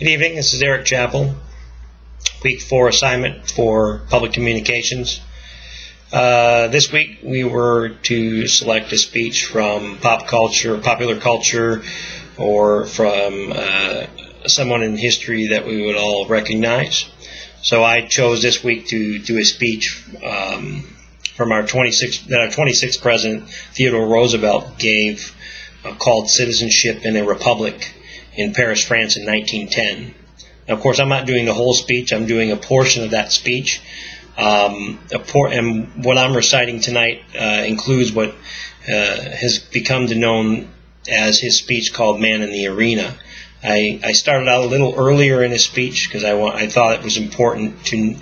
Good evening, this is Eric Chappell, week 4 assignment for public communications. This week we were to select a speech from pop culture, popular culture, or from someone in history that we would all recognize. So I chose this week to do a speech from our 26th president, Theodore Roosevelt, gave called Citizenship in a Republic in Paris, France in 1910. Now, of course, I'm not doing the whole speech. I'm doing a portion of that speech. And what I'm reciting tonight includes what has become known as his speech called Man in the Arena. I started out a little earlier in his speech because I thought it was important to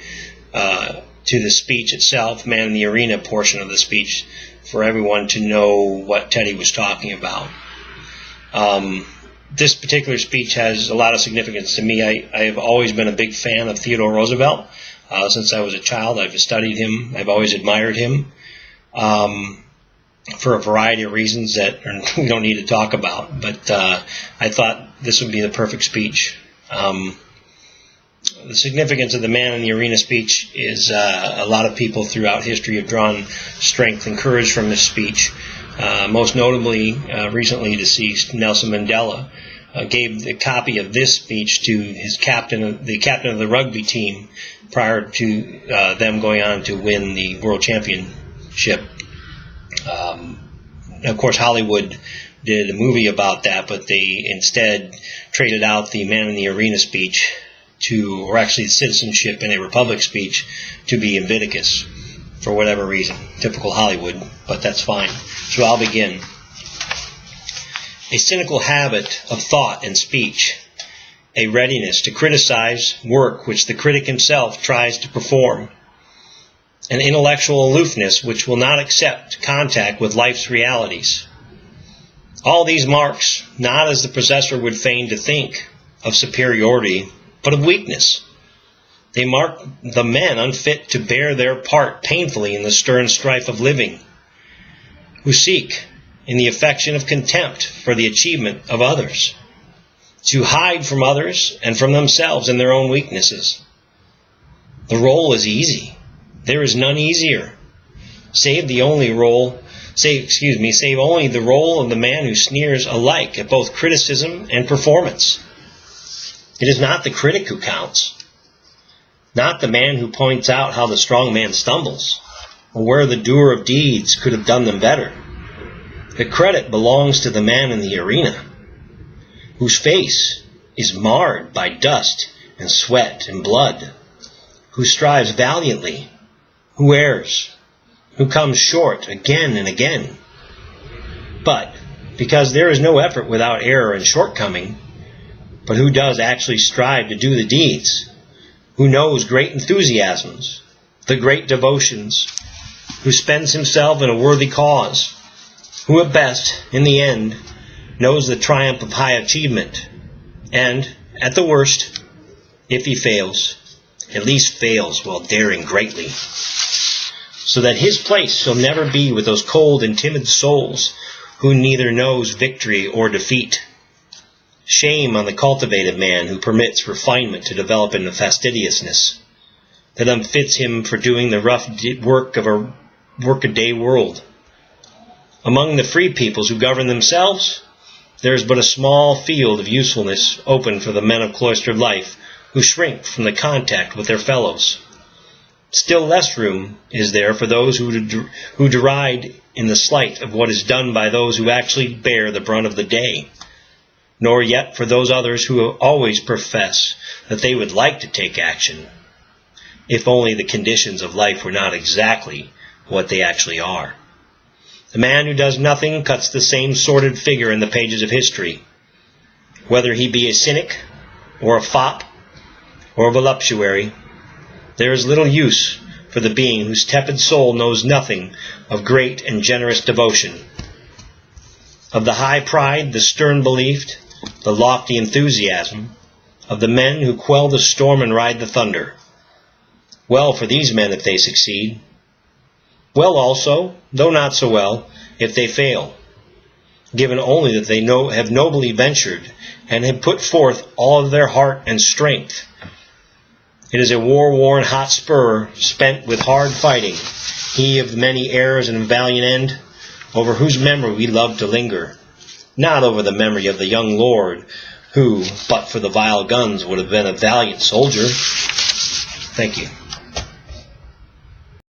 the speech itself, Man in the Arena portion of the speech, for everyone to know what Teddy was talking about. This particular speech has a lot of significance to me. I have always been a big fan of Theodore Roosevelt. Since I was a child, I've studied him. I've always admired him for a variety of reasons that we don't need to talk about. But I thought this would be the perfect speech. The significance of the Man in the Arena speech is a lot of people throughout history have drawn strength and courage from this speech. Most notably, recently deceased Nelson Mandela gave the copy of this speech to his the captain of the rugby team prior to them going on to win the world championship. Of course, Hollywood did a movie about that, but they instead traded out the Man in the Arena speech or actually the Citizenship in a Republic speech, to be Invictus for whatever reason. Typical Hollywood, but that's fine. So I'll begin. A cynical habit of thought and speech, a readiness to criticize work which the critic himself tries to perform, an intellectual aloofness which will not accept contact with life's realities. All these marks, not as the possessor would feign to think, of superiority, but of weakness. They mark the men unfit to bear their part painfully in the stern strife of living, who seek, in the affection of contempt for the achievement of others, to hide from others and from themselves in their own weaknesses. The role is easy. There is none easier. Save only the role of the man who sneers alike at both criticism and performance. It is not the critic who counts, not the man who points out how the strong man stumbles, or where the doer of deeds could have done them better. The credit belongs to the man in the arena, whose face is marred by dust and sweat and blood, who strives valiantly, who errs, who comes short again and again. But because there is no effort without error and shortcoming, but who does actually strive to do the deeds, who knows great enthusiasms, the great devotions, who spends himself in a worthy cause, who at best, in the end, knows the triumph of high achievement, and, at the worst, if he fails, at least fails while daring greatly, so that his place shall never be with those cold and timid souls who neither knows victory or defeat. Shame on the cultivated man who permits refinement to develop into fastidiousness that unfits him for doing the rough work of a workaday world. Among the free peoples who govern themselves, there is but a small field of usefulness open for the men of cloistered life who shrink from the contact with their fellows. Still less room is there for those who deride in the slight of what is done by those who actually bear the brunt of the day, nor yet for those others who always profess that they would like to take action, if only the conditions of life were not exactly what they actually are. The man who does nothing cuts the same sordid figure in the pages of history. Whether he be a cynic, or a fop, or a voluptuary, there is little use for the being whose tepid soul knows nothing of great and generous devotion, of the high pride, the stern belief, the lofty enthusiasm, of the men who quell the storm and ride the thunder. Well for these men if they succeed. Well also, though not so well, if they fail. given only that they have nobly ventured, and have put forth all of their heart and strength. It is a war-worn Hotspur, spent with hard fighting, he of many errors and valiant end, over whose memory we love to linger, not over the memory of the young lord, who, but for the vile guns, would have been a valiant soldier. Thank you.